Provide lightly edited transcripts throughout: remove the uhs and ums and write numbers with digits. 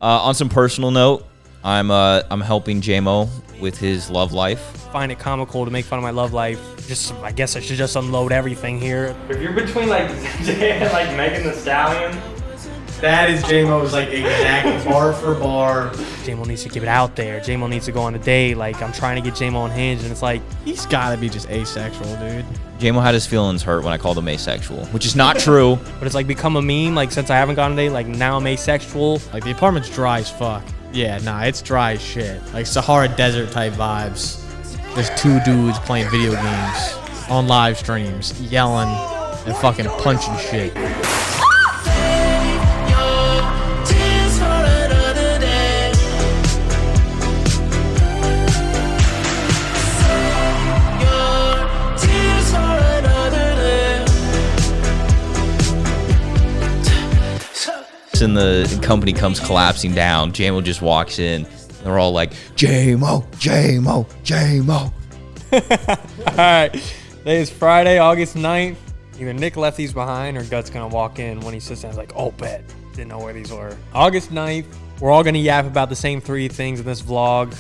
On some personal note, I'm helping JMO with his love life. Find it comical to make fun of my love life. I guess I should just unload everything here. If you're between like Jay and like Megan Thee Stallion, that is JMO's like exact bar for bar. JMO needs to give it out there. JMO needs to go on a date. Like, I'm trying to get JMO unhinged, and it's like, he's gotta be just asexual, dude. JMO had his feelings hurt when I called him asexual, which is not true. But it's like become a meme. Like, since I haven't gone on a date, like now I'm asexual. Like, the apartment's dry as fuck. Yeah, nah, it's dry as shit. Like Sahara Desert type vibes. There's two dudes playing video games on live streams, yelling and fucking punching shit. And the company comes collapsing down. JMO just walks in. They're all like, JMO, JMO, JMO. All right. Today is Friday, August 9th. Either Nick left these behind or Gut's going to walk in when he sits down. He's like, oh, bet. Didn't know where these were. August 9th. We're all going to yap about the same three things in this vlog.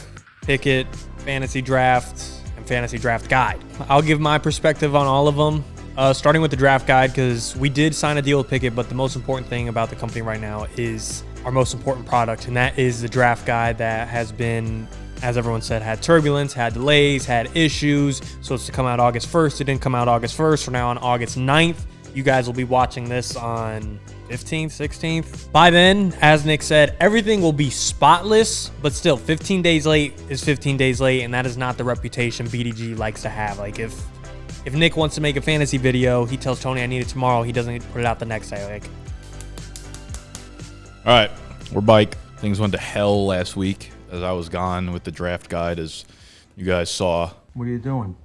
Pikkit, fantasy draft, and fantasy draft guide. I'll give my perspective on all of them. Starting with the draft guide, because we did sign a deal with Pikkit, but the most important thing about the company right now is our most important product, and that is the draft guide that has been, as everyone said, had turbulence, had delays, had issues. So it's to come out August 1st. It didn't come out August 1st. We're now on August 9th. You guys will be watching this on 15th, 16th. By then, as Nick said, everything will be spotless, but still 15 days late is 15 days late, and that is not the reputation BDGE likes to have. Like, if Nick wants to make a fantasy video, he tells Tony I need it tomorrow. He doesn't put it out the next day. Like, all right, we're bike. Things went to hell last week as I was gone with the draft guide, as you guys saw. What are you doing?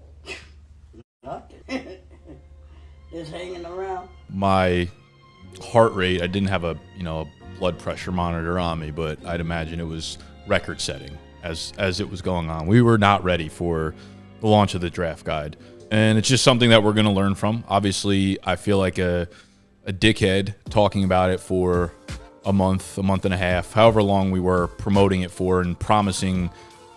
Just hanging around. My heart rate, I didn't have a blood pressure monitor on me, but I'd imagine it was record setting as it was going on. We were not ready for the launch of the draft guide. And it's just something that we're going to learn from. Obviously, I feel like a dickhead talking about it for a month and a half, however long we were promoting it for and promising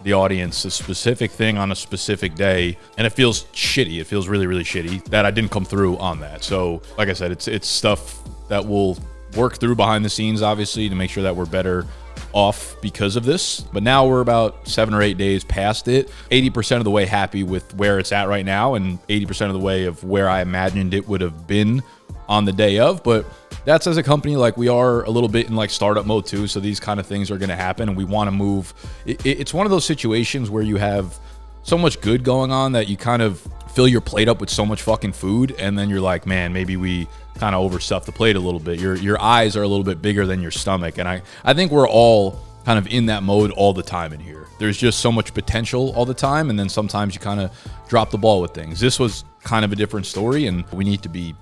the audience a specific thing on a specific day. And it feels shitty. It feels really, really shitty that I didn't come through on that. So, like I said, it's stuff that we'll work through behind the scenes, obviously, to make sure that we're better off because of this. But now we're about 7 or 8 days past it, 80% of the way happy with where it's at right now, and 80% of the way of where I imagined it would have been on the day of. But that's as a company, like, we are a little bit in like startup mode too, so these kind of things are going to happen, and we want to move. It's one of those situations where you have so much good going on that you kind of fill your plate up with so much fucking food, and then you're like, man, maybe we kind of overstuffed the plate a little bit. Your eyes are a little bit bigger than your stomach, and I think we're all kind of in that mode all the time in here. There's just so much potential all the time, and then sometimes you kind of drop the ball with things. This was kind of a different story, and we need to be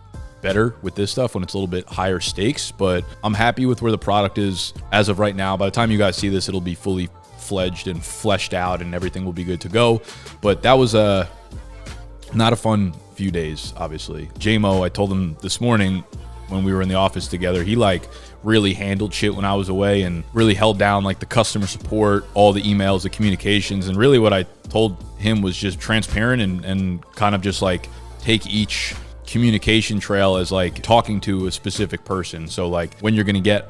better with this stuff when it's a little bit higher stakes. But I'm happy with where the product is as of right now. By the time you guys see this, it'll be fully fledged and fleshed out, and everything will be good to go. But that was not a fun few days, obviously. JMO, I told him this morning when we were in the office together, he like really handled shit when I was away and really held down like the customer support, all the emails, the communications. And really what I told him was just transparent and kind of just like take each communication trail as like talking to a specific person. So like when you're going to get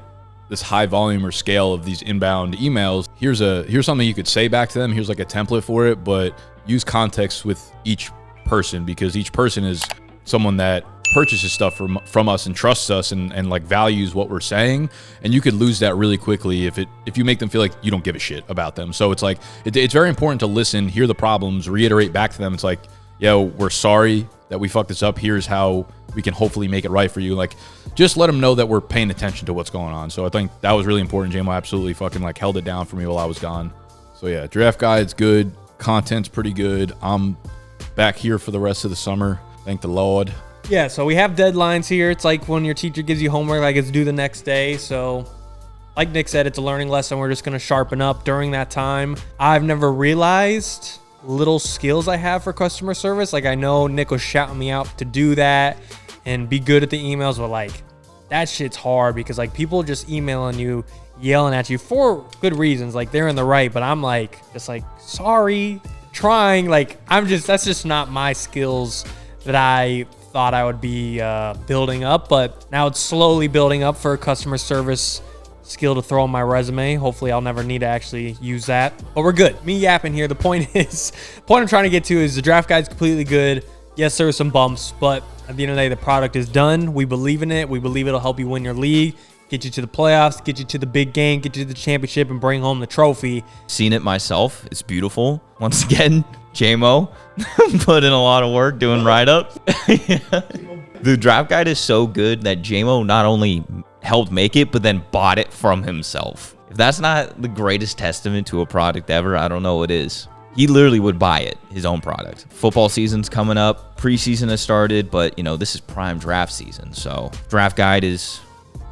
this high volume or scale of these inbound emails, here's something you could say back to them. Here's like a template for it, but use context with each person, because each person is someone that purchases stuff from us and trusts us and like values what we're saying, and you could lose that really quickly if you make them feel like you don't give a shit about them. So it's like it's very important to listen, hear the problems, reiterate back to them. It's like, yo, we're sorry that we fucked this up. Here's how we can hopefully make it right for you. Like, just let them know that we're paying attention to what's going on. So I think that was really important. JMO absolutely fucking like held it down for me while I was gone. So yeah, draft guide's good, content's pretty good. I'm back here for the rest of the summer, thank the Lord. Yeah, so we have deadlines here. It's like when your teacher gives you homework, like it's due the next day. So like Nick said, it's a learning lesson. We're just going to sharpen up during that time. I've never realized little skills I have for customer service. Like, I know Nick was shouting me out to do that and be good at the emails, but like that shit's hard because like people just emailing you yelling at you for good reasons. Like, they're in the right, but I'm like, just like, sorry, trying. Like, that's just not my skills that I thought I would be building up. But now it's slowly building up for a customer service skill to throw on my resume. Hopefully I'll never need to actually use that, but we're good. Me yapping here. The point I'm trying to get to is the draft guide's completely good. Yes, there are some bumps, but at the end of the day, the product is done. We believe in it. We believe it'll help you win your league, get you to the playoffs, get you to the big game, get you to the championship, and bring home the trophy. Seen it myself. It's beautiful. Once again, JMO put in a lot of work doing write-ups. The draft guide is so good that JMO not only helped make it, but then bought it from himself. If that's not the greatest testament to a product ever, I don't know what is. He literally would buy it, his own product. Football season's coming up. Preseason has started, but, this is prime draft season. So draft guide is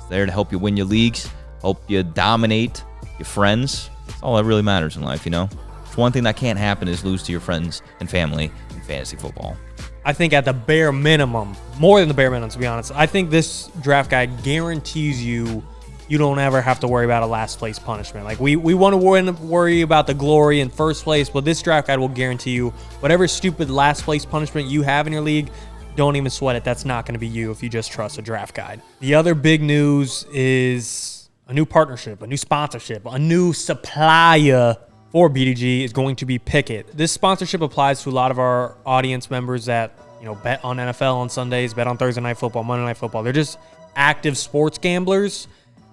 there to help you win your leagues, help you dominate your friends. That's all that really matters in life, It's one thing that can't happen is lose to your friends and family in fantasy football. I think at the bare minimum, more than the bare minimum, to be honest, I think this draft guide guarantees you don't ever have to worry about a last place punishment. Like, we want to worry about the glory in first place, but this draft guide will guarantee you whatever stupid last place punishment you have in your league, don't even sweat it. That's not going to be you if you just trust a draft guide. The other big news is a new partnership, a new sponsorship, a new supplier for BDGE is going to be Pikkit. This sponsorship applies to a lot of our audience members that, bet on NFL on Sundays, bet on Thursday Night Football, Monday Night Football. They're just active sports gamblers.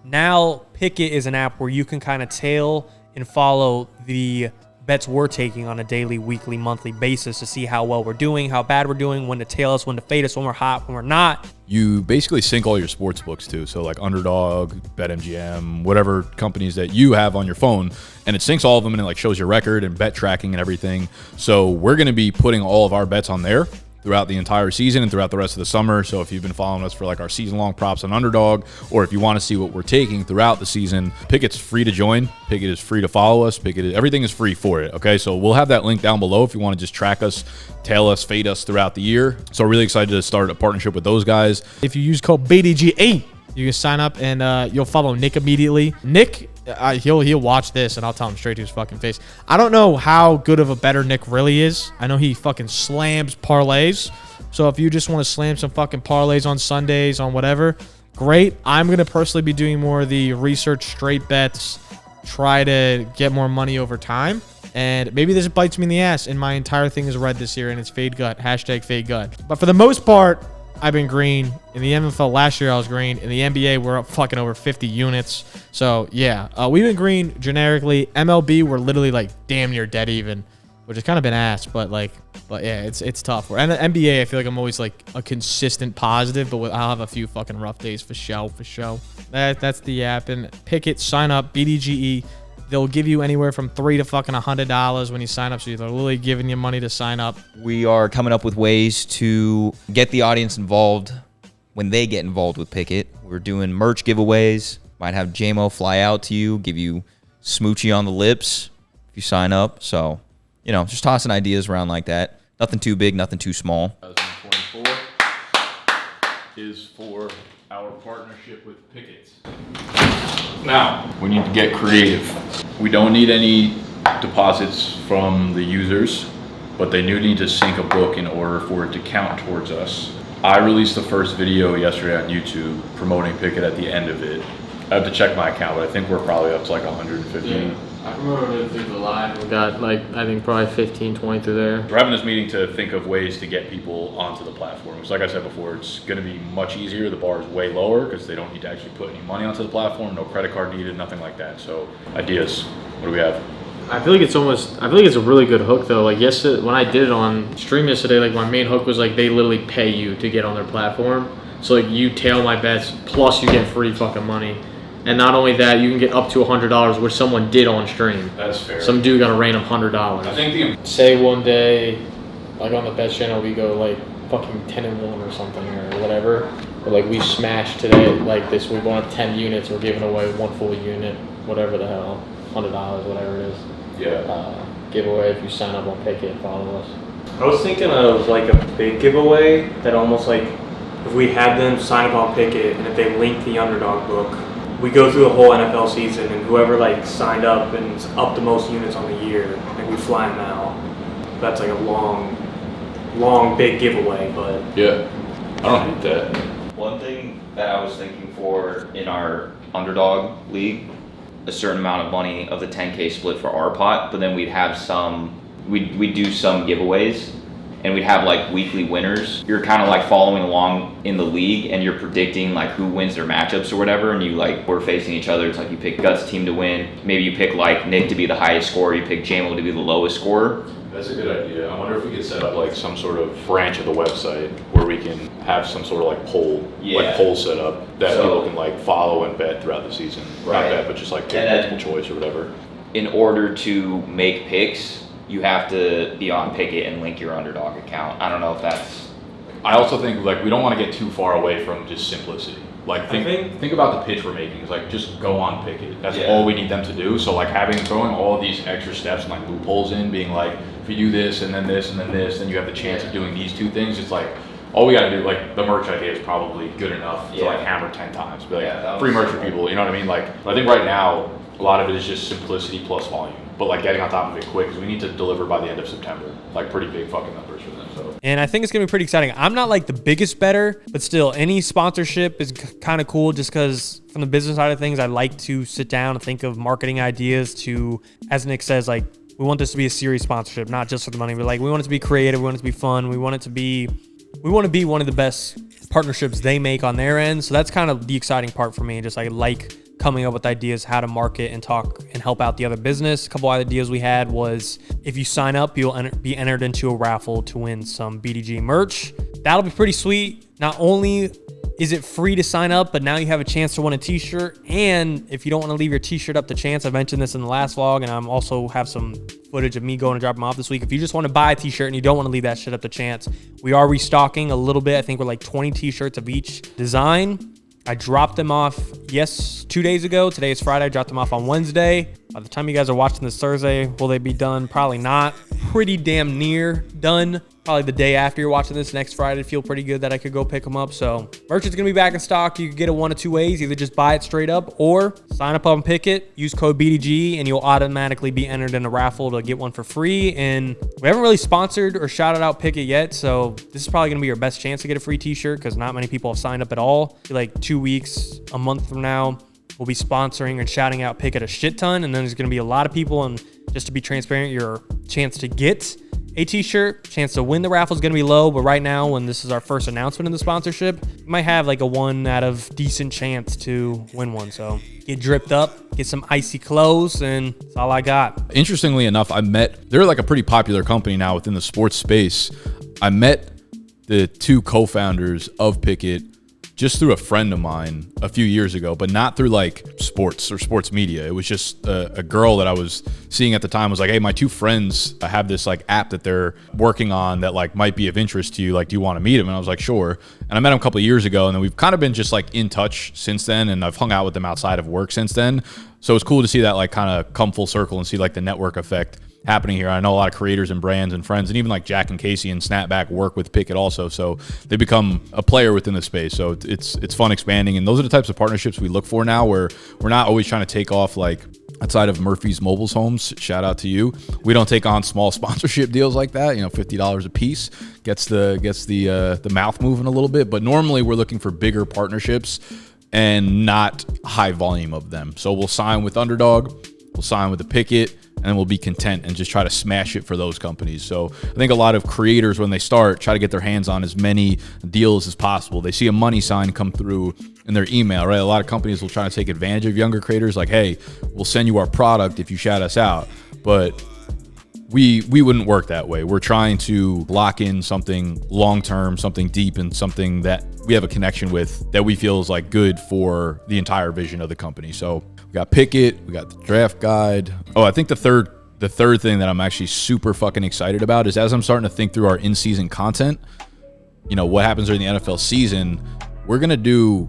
Now, Pikkit is an app where you can kind of tail and follow the bets we're taking on a daily, weekly, monthly basis to see how well we're doing, how bad we're doing, when to tail us, when to fade us, when we're hot, when we're not. You basically sync all your sports books too. So like Underdog, BetMGM, whatever companies that you have on your phone, and it syncs all of them and it like shows your record and bet tracking and everything. So we're going to be putting all of our bets on there throughout the entire season and throughout the rest of the summer. So if you've been following us for like our season-long props on Underdog, or if you want to see what we're taking throughout the season, Pikkit's free to join. Pikkit is free to follow us. Everything is free for it, okay? So we'll have that link down below if you want to just track us, tail us, fade us throughout the year. So really excited to start a partnership with those guys. If you use code BDGE, you can sign up and you'll follow Nick immediately. Nick, he'll watch this and I'll tell him straight to his fucking face. I don't know how good of a better Nick really is. I know he fucking slams parlays. So if you just want to slam some fucking parlays on Sundays, on whatever, great. I'm going to personally be doing more of the research straight bets, try to get more money over time. And maybe this bites me in the ass and my entire thing is red this year and it's fade gut, #fade gut. But for the most part, I've been green. In the NFL last year, I was green. In the NBA, we're up fucking over 50 units. So, yeah, we've been green generically. MLB, we're literally like damn near dead even, which has kind of been ass. But yeah, it's tough. And the NBA, I feel like I'm always like a consistent positive, but I'll have a few fucking rough days for show. That's the app. And Pikkit, sign up, BDGE. They'll give you anywhere from $3 to fucking $100 when you sign up. So they're literally giving you money to sign up. We are coming up with ways to get the audience involved when they get involved with Pikkit. We're doing merch giveaways. Might have JMO fly out to you, give you smoochie on the lips if you sign up. So, just tossing ideas around like that. Nothing too big, nothing too small. 2024 is for our partnership with Pikkit. Now, we need to get creative. We don't need any deposits from the users, but they do need to sync a book in order for it to count towards us. I released the first video yesterday on YouTube promoting Pikkit at the end of it. I have to check my account, but I think we're probably up to like 150. Yeah. I promoted it through the live. We got I think probably 15, 20 through there. We're having this meeting to think of ways to get people onto the platform. Because like I said before, it's going to be much easier. The bar is way lower because they don't need to actually put any money onto the platform. No credit card needed, nothing like that. So ideas, what do we have? I feel like it's a really good hook though. Like yesterday, when I did it on stream yesterday, like my main hook was like they literally pay you to get on their platform. So like you tail my bets, plus you get free fucking money. And not only that, you can get up to $100, which someone did on stream. That's fair. Some dude got a random $100. I think say one day, like on the bets channel, we go like fucking 10-1 or something or whatever. Or like we smashed today, like this week, on 10 units, we're giving away one full unit, whatever the hell, $100, whatever it is. Yeah. Giveaway if you sign up on Pikkit, follow us. I was thinking of like a big giveaway that almost like if we had them sign up on Pikkit and if they link the Underdog book, we go through the whole NFL season, and whoever like signed up and is up the most units on the year, like we fly them out. That's like a long, big giveaway, but Yeah, I don't hate that. One thing that I was thinking for in our underdog league, a certain amount of money of the 10K split for our pot, but then we'd have we'd do some giveaways, and we'd have like weekly winners. You're kind of like following along in the league, and you're predicting like who wins their matchups or whatever, and you like, we're facing each other. It's like you pick Guts' team to win. Maybe you pick like Nick to be the highest scorer, you pick JMO to be the lowest scorer. That's a good idea. I wonder if we could set up like some sort of branch of the website where we can have some sort of like poll set up that people can like follow and bet throughout the season. Right. Not bet, but just like pick multiple choice or whatever. In order to make picks, you have to be on Pikkit and link your underdog account. I don't know if that's... I also think like we don't want to get too far away from just simplicity. Like think about the pitch we're making. It's like just go on Pikkit. That's all we need them to do. So like throwing all of these extra steps and like loopholes in, being like, if you do this and then this and then this, then you have the chance of doing these two things. It's like all we got to do. Like the merch idea is probably good enough to like hammer 10 times. Be like free merch for people. You know what I mean? Like I think right now a lot of it is just simplicity plus volume. But like getting on top of it quick because we need to deliver by the end of September. Like pretty big fucking numbers for them. So. And I think it's going to be pretty exciting. I'm not like the biggest bettor, but still any sponsorship is kind of cool just because from the business side of things, I like to sit down and think of marketing ideas to, as Nick says, like we want this to be a serious sponsorship, not just for the money. But like we want it to be creative. We want it to be fun. We want to be one of the best partnerships they make on their end. So that's kind of the exciting part for me. Just like coming up with ideas how to market and talk and help out the other business. A couple other ideas we had was if you sign up, you'll be entered into a raffle to win some BDGE merch. That'll be pretty sweet. Not only is it free to sign up, but now you have a chance to win a t-shirt. And if you don't want to leave your t-shirt up to chance, I mentioned this in the last vlog, and I'm also have some footage of me going to drop them off this week. If you just want to buy a t-shirt and you don't want to leave that shit up to chance, we are restocking a little bit. I think we're like 20 t-shirts of each design. I dropped them off, 2 days ago. Today is Friday. I dropped them off on Wednesday. By the time you guys are watching this Thursday, will they be done? Probably not. Pretty damn near done. Probably the day after you're watching this, next Friday, feel pretty good that I could go pick them up. So merch is going to be back in stock. You can get it one of two ways. Either just buy it straight up or sign up on Pikkit, use code BDGE, and you'll automatically be entered in a raffle to get one for free. And we haven't really sponsored or shouted out Pikkit yet. So this is probably going to be your best chance to get a free t-shirt because not many people have signed up at all. Like 2 weeks, a month from now, we'll be sponsoring and shouting out Pikkit a shit ton. And then there's going to be a lot of people. And just to be transparent, your chance to get a t-shirt, chance to win the raffle is going to be low, but right now when this is our first announcement in the sponsorship, you might have like a 1 out of decent chance to win one. So get dripped up, get some icy clothes, and that's all I got. Interestingly enough, they're like a pretty popular company now within the sports space. I met the two co-founders of Pikkit just through a friend of mine a few years ago, but not through like sports or sports media. It was just a girl that I was seeing at the time was like, hey, my two friends have this like app that they're working on that like might be of interest to you. Like, do you want to meet him? And I was like, sure. And I met him a couple of years ago, and then we've kind of been just like in touch since then. And I've hung out with them outside of work since then. So it's cool to see that like kind of come full circle and see like the network effect happening here. I know a lot of creators and brands and friends, and even like Jack and Casey and Snapback work with Pikkit also. So they become a player within the space. So it's fun expanding. And those are the types of partnerships we look for now, where we're not always trying to take off like outside of Murphy's Mobiles Homes. Shout out to you. We don't take on small sponsorship deals like that. $50 a piece gets the mouth moving a little bit. But normally we're looking for bigger partnerships and not high volume of them. So we'll sign with Underdog, we'll sign with the Pikkit, and then we'll be content and just try to smash it for those companies. So I think a lot of creators, when they start, try to get their hands on as many deals as possible. They see a money sign come through in their email, right? A lot of companies will try to take advantage of younger creators, like, hey, we'll send you our product if you shout us out. But we wouldn't work that way. We're trying to lock in something long-term, something deep, and something that we have a connection with that we feel is like good for the entire vision of the company. So we got Pikkit, we got the draft guide. Oh, I think the third thing that I'm actually super fucking excited about is as I'm starting to think through our in-season content, what happens during the NFL season, we're going to do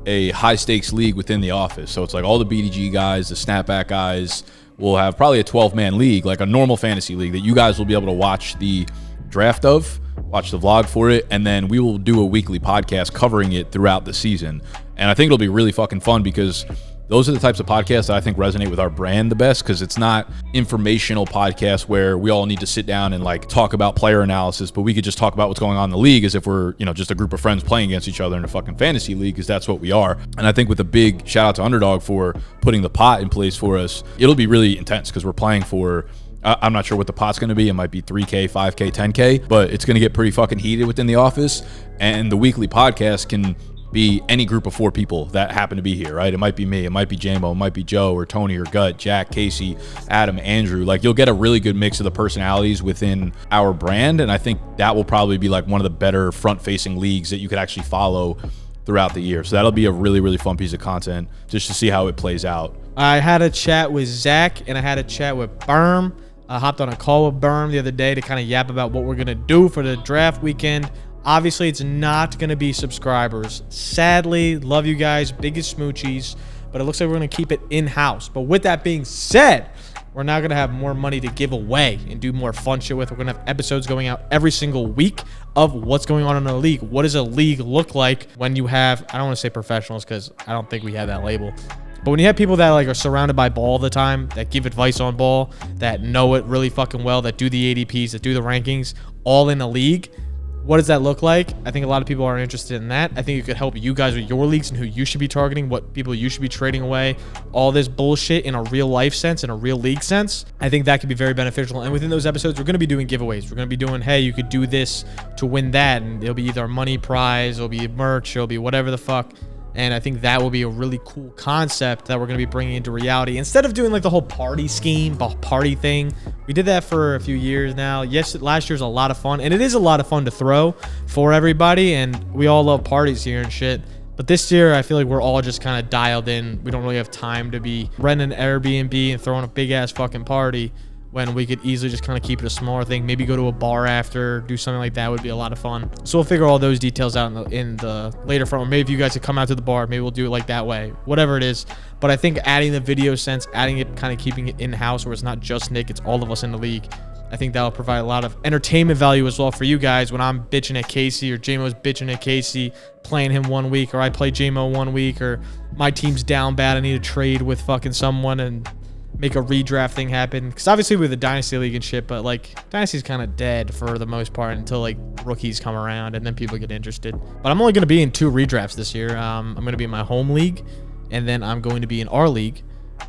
a high-stakes league within the office. So it's like all the BDG guys, the Snapback guys, we'll have probably a 12-man league, like a normal fantasy league that you guys will be able to watch the draft of, watch the vlog for it, and then we will do a weekly podcast covering it throughout the season. And I think it'll be really fucking fun because those are the types of podcasts that I think resonate with our brand the best, because it's not informational podcasts where we all need to sit down and like talk about player analysis, but we could just talk about what's going on in the league as if we're, you know, just a group of friends playing against each other in a fucking fantasy league, because that's what we are. And I think with a big shout out to Underdog for putting the pot in place for us, it'll be really intense because we're playing for, I'm not sure what the pot's going to be. It might be 3K, 5K, 10K, but it's going to get pretty fucking heated within the office. And the weekly podcast can be any group of 4 people that happen to be here, right? It might be me, it might be JMO, it might be Joe or Tony or Gut, Jack, Casey, Adam, Andrew. Like, you'll get a really good mix of the personalities within our brand, and I think that will probably be like one of the better front-facing leagues that you could actually follow throughout the year. So that'll be a really, really fun piece of content just to see how it plays out. I had a chat with Zach and I had a chat with Berm. I hopped on a call with Berm the other day to kind of yap about what we're going to do for the draft weekend. Obviously, it's not going to be subscribers. Sadly, love you guys, biggest smoochies, but it looks like we're going to keep it in-house. But with that being said, we're now going to have more money to give away and do more fun shit with. We're going to have episodes going out every single week of what's going on in the league. What does a league look like when you have, I don't want to say professionals because I don't think we have that label, but when you have people that like are surrounded by ball all the time, that give advice on ball, that know it really fucking well, that do the ADPs, that do the rankings, all in a league, what does that look like? I think a lot of people are interested in that. I think it could help you guys with your leagues and who you should be targeting, what people you should be trading away, all this bullshit in a real life sense, in a real league sense. I think that could be very beneficial. And within those episodes, we're going to be doing giveaways. We're going to be doing, hey, you could do this to win that. And it'll be either a money prize, it'll be merch, it'll be whatever the fuck. And I think that will be a really cool concept that we're going to be bringing into reality. Instead of doing like the whole party scheme, party thing, we did that for a few years now. Yes, last year was a lot of fun. And it is a lot of fun to throw for everybody. And we all love parties here and shit. But this year, I feel like we're all just kind of dialed in. We don't really have time to be renting an Airbnb and throwing a big-ass fucking party when we could easily just kind of keep it a smaller thing. Maybe go to a bar after, do something like that would be a lot of fun. So we'll figure all those details out in the later front. Or maybe if you guys could come out to the bar, maybe we'll do it like that way. Whatever it is. But I think adding the video sense, adding it, kind of keeping it in-house where it's not just Nick, it's all of us in the league. I think that'll provide a lot of entertainment value as well for you guys when I'm bitching at Casey or JMO's bitching at Casey, playing him 1 week, or I play JMO 1 week, or my team's down bad, I need to trade with fucking someone and make a redraft thing happen. Because obviously with the Dynasty League and shit, but like Dynasty's kind of dead for the most part until like rookies come around and then people get interested. But I'm only going to be in 2 redrafts this year. I'm going to be in my home league and then I'm going to be in our league.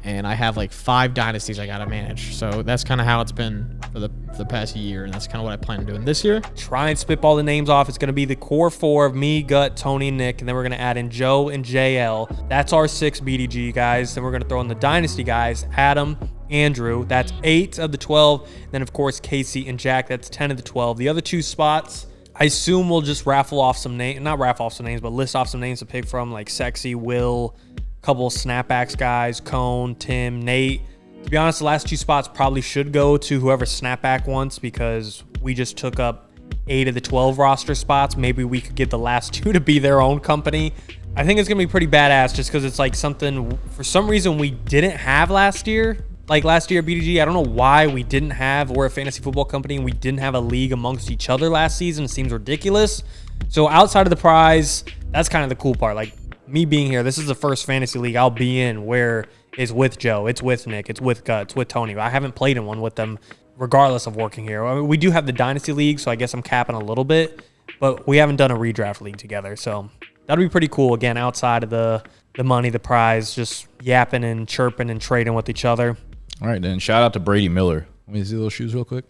And I have like 5 dynasties I got to manage. So that's kind of how it's been for the past year. And that's kind of what I plan on doing this year. Try and spitball the names off. It's going to be the core 4 of me, Gut, Tony, and Nick. And then we're going to add in Joe and JL. That's our 6 BDG guys. Then we're going to throw in the Dynasty guys, Adam, Andrew. That's 8 of the 12. Then, of course, Casey and Jack. That's 10 of the 12. The other 2 spots, I assume we'll just raffle off some names. Not raffle off some names, but list off some names to pick from, like Sexy, Will, couple of snapbacks guys, Cone, Tim, Nate. To be honest, the last 2 spots probably should go to whoever snapback wants because we just took up 8 of the 12 roster spots. Maybe we could get the last 2 to be their own company. I think it's going to be pretty badass just because it's like something, for some reason, we didn't have last year. Like last year at BDG, I don't know why we didn't have, we're a fantasy football company, and we didn't have a league amongst each other last season. It seems ridiculous. So outside of the prize, that's kind of the cool part. Like, me being here, this is the first fantasy league I'll be in where it's with Joe, it's with Nick, it's with Gut, it's with Tony. I haven't played in one with them regardless of working here. I mean, we do have the Dynasty League, so I guess I'm capping a little bit, but we haven't done a redraft league together. So that'll be pretty cool, again, outside of the money, the prize, just yapping and chirping and trading with each other. All right, then shout out to Brady Miller. Let me see those shoes real quick.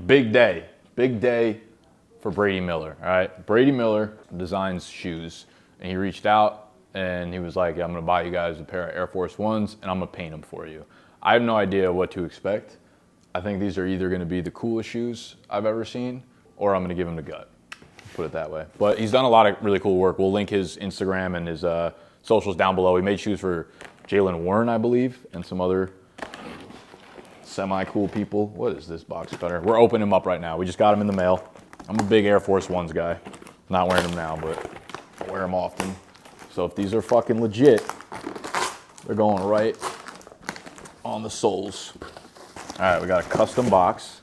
Big day for Brady Miller, all right? Brady Miller designs shoes. And he reached out and he was like, yeah, I'm going to buy you guys a pair of Air Force Ones and I'm going to paint them for you. I have no idea what to expect. I think these are either going to be the coolest shoes I've ever seen or I'm going to give them to Gut. Put it that way. But he's done a lot of really cool work. We'll link his Instagram and his socials down below. He made shoes for Jalen Warren, I believe, and some other semi-cool people. What is this box cutter? We're opening them up right now. We just got them in the mail. I'm a big Air Force Ones guy. Not wearing them now, but I wear them often. So if these are fucking legit, they're going right on the soles. All right, we got a custom box.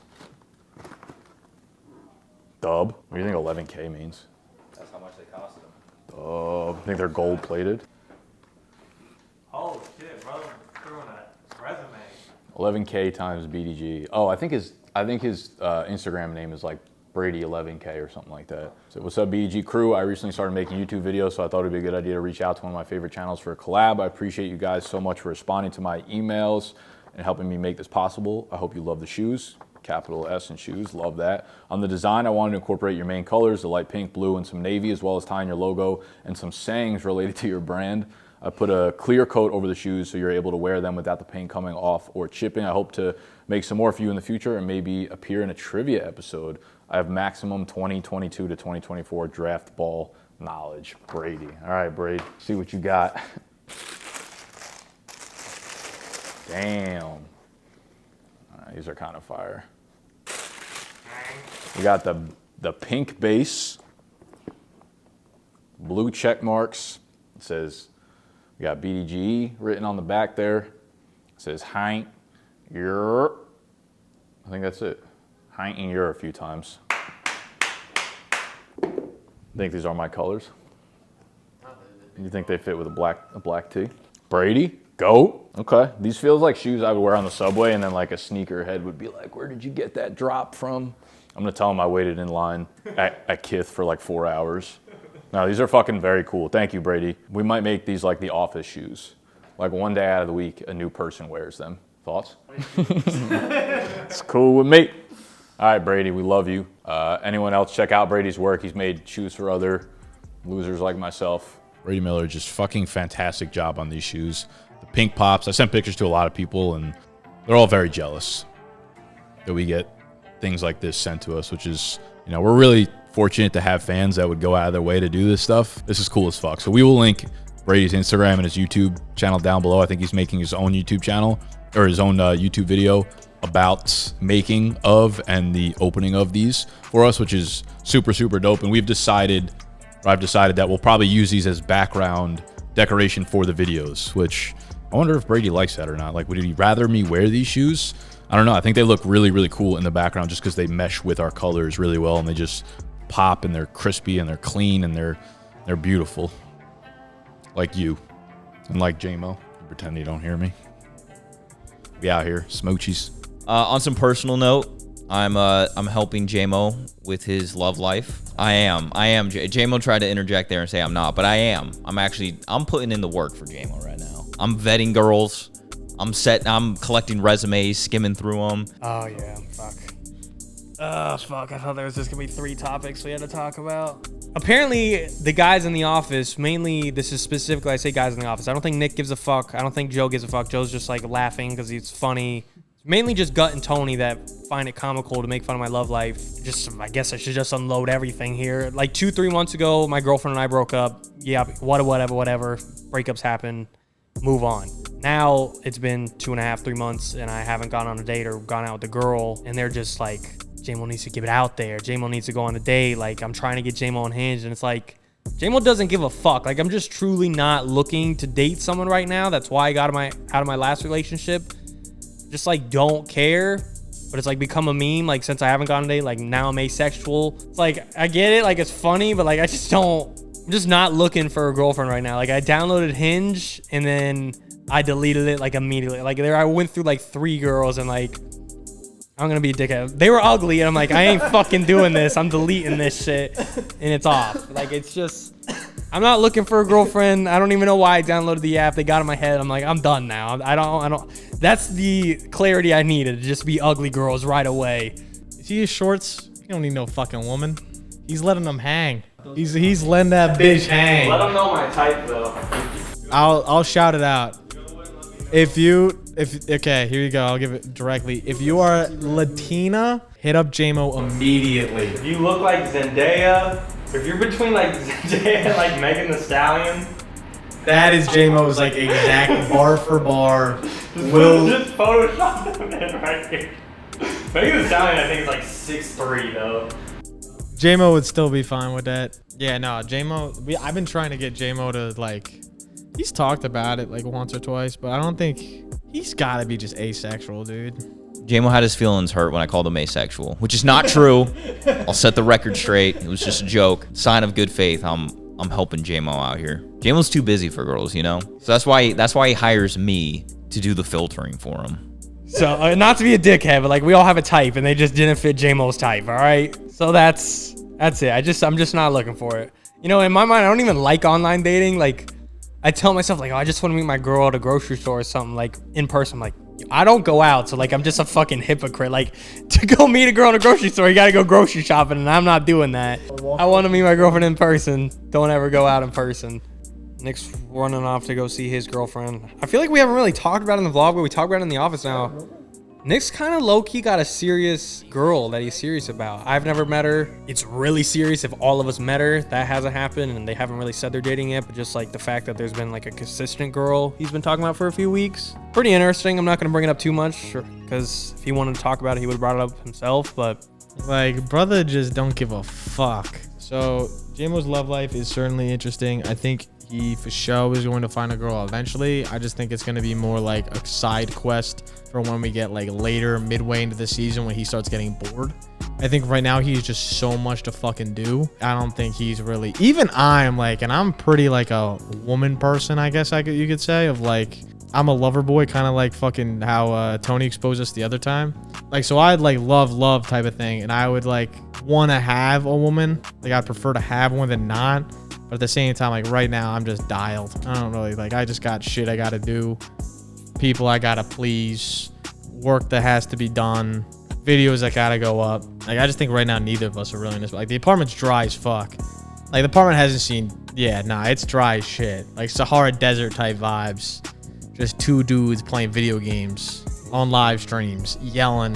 Dub. What do you think 11K means? That's how much they cost them. I think they're gold plated. Oh shit, bro! Throwing a resume. 11K times BDGE. Oh, I think his Instagram name is like Brady 11K or something like that. So what's up, BDG crew? I recently started making YouTube videos, so I thought it'd be a good idea to reach out to one of my favorite channels for a collab. I appreciate you guys so much for responding to my emails and helping me make this possible. I hope you love the shoes. Capital S in shoes, love that. On the design, I wanted to incorporate your main colors, the light pink, blue, and some navy, as well as tying your logo and some sayings related to your brand. I put a clear coat over the shoes so you're able to wear them without the paint coming off or chipping. I hope to make some more for you in the future and maybe appear in a trivia episode. I have maximum 2022 to 2024 draft ball knowledge. Brady. All right, Brady, see what you got. Damn. All right, these are kind of fire. We got the pink base, blue check marks. It says, we got BDGE written on the back there. It says Heint, Yer. I think that's it. Heint and Yer a few times. I think these are my colors. You think they fit with a black tee? Brady, go. Okay. These feels like shoes I would wear on the subway, and then like a sneakerhead would be like, where did you get that drop from? I'm gonna tell him I waited in line at Kith for like 4 hours. No, these are fucking very cool. Thank you, Brady. We might make these like the office shoes. Like one day out of the week, a new person wears them. Thoughts? It's cool with me. All right, Brady, we love you. Anyone else, check out Brady's work. He's made shoes for other losers like myself. Brady Miller, just fucking fantastic job on these shoes. The pink pops. I sent pictures to a lot of people, and they're all very jealous that we get things like this sent to us, which is, you know, we're really fortunate to have fans that would go out of their way to do this stuff. This is cool as fuck. So we will link Brady's Instagram and his YouTube channel down below. I think he's making his own YouTube channel, or his own YouTube video about making of and the opening of these for us, which is super, super dope. And I've decided that we'll probably use these as background decoration for the videos, which I wonder if Brady likes that or not. Like, would he rather me wear these shoes? I don't know. I think they look really, really cool in the background just because they mesh with our colors really well, and they just pop, and they're crispy, and they're clean, and they're beautiful. Like you, and like J-Mo. Pretend you don't hear me. Be out here, smoochies. On some personal note, I'm helping J-Mo with his love life. I am. J-Mo tried to interject there and say I'm not, but I am. I'm putting in the work for J-Mo right now. I'm vetting girls. I'm collecting resumes, skimming through them. Oh yeah, fuck. Oh fuck, I thought there was just gonna be 3 topics we had to talk about. Apparently, the guys in the office, mainly, this is specifically, I say guys in the office. I don't think Nick gives a fuck. I don't think Joe gives a fuck. Joe's just like laughing because he's funny. Mainly just Gut and Tony that find it comical to make fun of my love life. I guess I should just unload everything here. Like 2-3 months ago, my girlfriend and I broke up. Yeah, whatever. Breakups happen. Move on. Now it's been 2.5, 3 months, and I haven't gone on a date or gone out with a girl, and they're just like, J-Mo needs to give it out there. J-Mo needs to go on a date. Like, I'm trying to get J-Mo unhinged, and it's like, J-Mo doesn't give a fuck. Like, I'm just truly not looking to date someone right now. That's why I got out of my last relationship. Just like don't care, but it's like become a meme. Like, since I haven't gone on a date, like now I'm asexual. It's like, I get it, like it's funny, but like I'm just not looking for a girlfriend right now. Like, I downloaded Hinge and then I deleted it like immediately. Like, I went through like 3 girls, and like, I'm gonna be a dickhead. They were ugly, and I'm like, I ain't fucking doing this. I'm deleting this shit, and it's off. Like, it's just, I'm not looking for a girlfriend. I don't even know why I downloaded the app. They got in my head. I'm like, I'm done now. I don't. That's the clarity I needed. To just be ugly girls right away. See his shorts? You don't need no fucking woman. He's letting them hang. He's letting that bitch hang. Let them know my type though. I'll shout it out. Okay, here you go. I'll give it directly. If you are Latina, hit up J-Mo immediately. If you look like Zendaya, if you're between like Zendaya and like Megan Thee Stallion, that is J-Mo's like exact bar for bar. Just Photoshop them in right here. Megan Thee Stallion, I think, is like 6'3" though. J-Mo would still be fine with that. Yeah, no, J-Mo. I've been trying to get J-Mo to like. He's talked about it like once or twice, but I don't think he's got to be just asexual, dude. J-Mo had his feelings hurt when I called him asexual, which is not true. I'll set the record straight. It was just a joke. Sign of good faith. I'm I'm helping JMO out here. JMO's too busy for girls, you know? So that's why he hires me to do the filtering for him. So not to be a dickhead, but like we all have a type, and they just didn't fit JMO's type. All right, so that's it. I'm just not looking for it. You know, in my mind, I don't even like online dating. Like, I tell myself like, oh, I just want to meet my girl at a grocery store or something, like in person. I'm like, I don't go out, so like I'm just a fucking hypocrite. Like, to go meet a girl in a grocery store, you gotta go grocery shopping, and I'm not doing that. I want to meet my girlfriend in person. Don't ever go out in person. Nick's running off to go see his girlfriend. I feel like we haven't really talked about it in the vlog, but we talk about it in the office now. Nick's kind of low-key got a serious girl that he's serious about. I've never met her. It's really serious if all of us met her. That hasn't happened, and they haven't really said they're dating yet, but just like the fact that there's been like a consistent girl he's been talking about for a few weeks. Pretty interesting. I'm not going to bring it up too much, because if he wanted to talk about it, he would have brought it up himself, but... Like, brother just don't give a fuck. So, JMO's love life is certainly interesting. I think he for sure is going to find a girl eventually. I just think it's going to be more like a side quest for when we get like later, midway into the season when he starts getting bored. I think right now he's just so much to fucking do. I don't think he's really, even I'm like, and I'm pretty like a woman person, I guess you could say, of like, I'm a lover boy, kind of like fucking how Tony exposed us the other time. Like, so I'd like love type of thing, and I would like want to have a woman. Like, I'd prefer to have one than not. But at the same time, like right now, I'm just dialed. I don't really like, I just got shit I got to do. People I got to please. Work that has to be done. Videos that got to go up. Like, I just think right now, neither of us are really in this. Like, the apartment's dry as fuck. Like, the apartment hasn't seen, it's dry as shit. Like, Sahara Desert type vibes. Just two dudes playing video games on live streams, yelling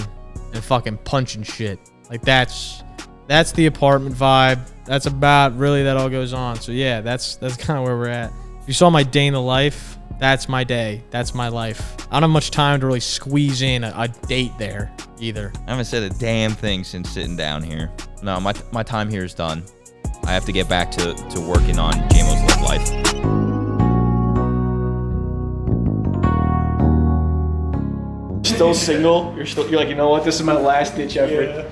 and fucking punching shit. Like, that's the apartment vibe. That's about really that all goes on. So yeah, that's kind of where we're at. If you saw my day in the life, that's my day. That's my life. I don't have much time to really squeeze in a date there either. I haven't said a damn thing since sitting down here. No, my time here is done. I have to get back to working on JMO's love life. Still single? You're like, you know what? This is my last ditch effort.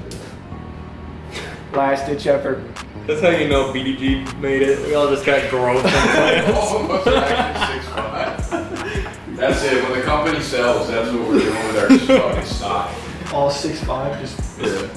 Last ditch effort. That's how you know BDGE made it. We all just got growth. All of us are actually 6'5". That's it. When the company sells, that's what we're doing with our fucking stock. All 6'5", just... Yeah.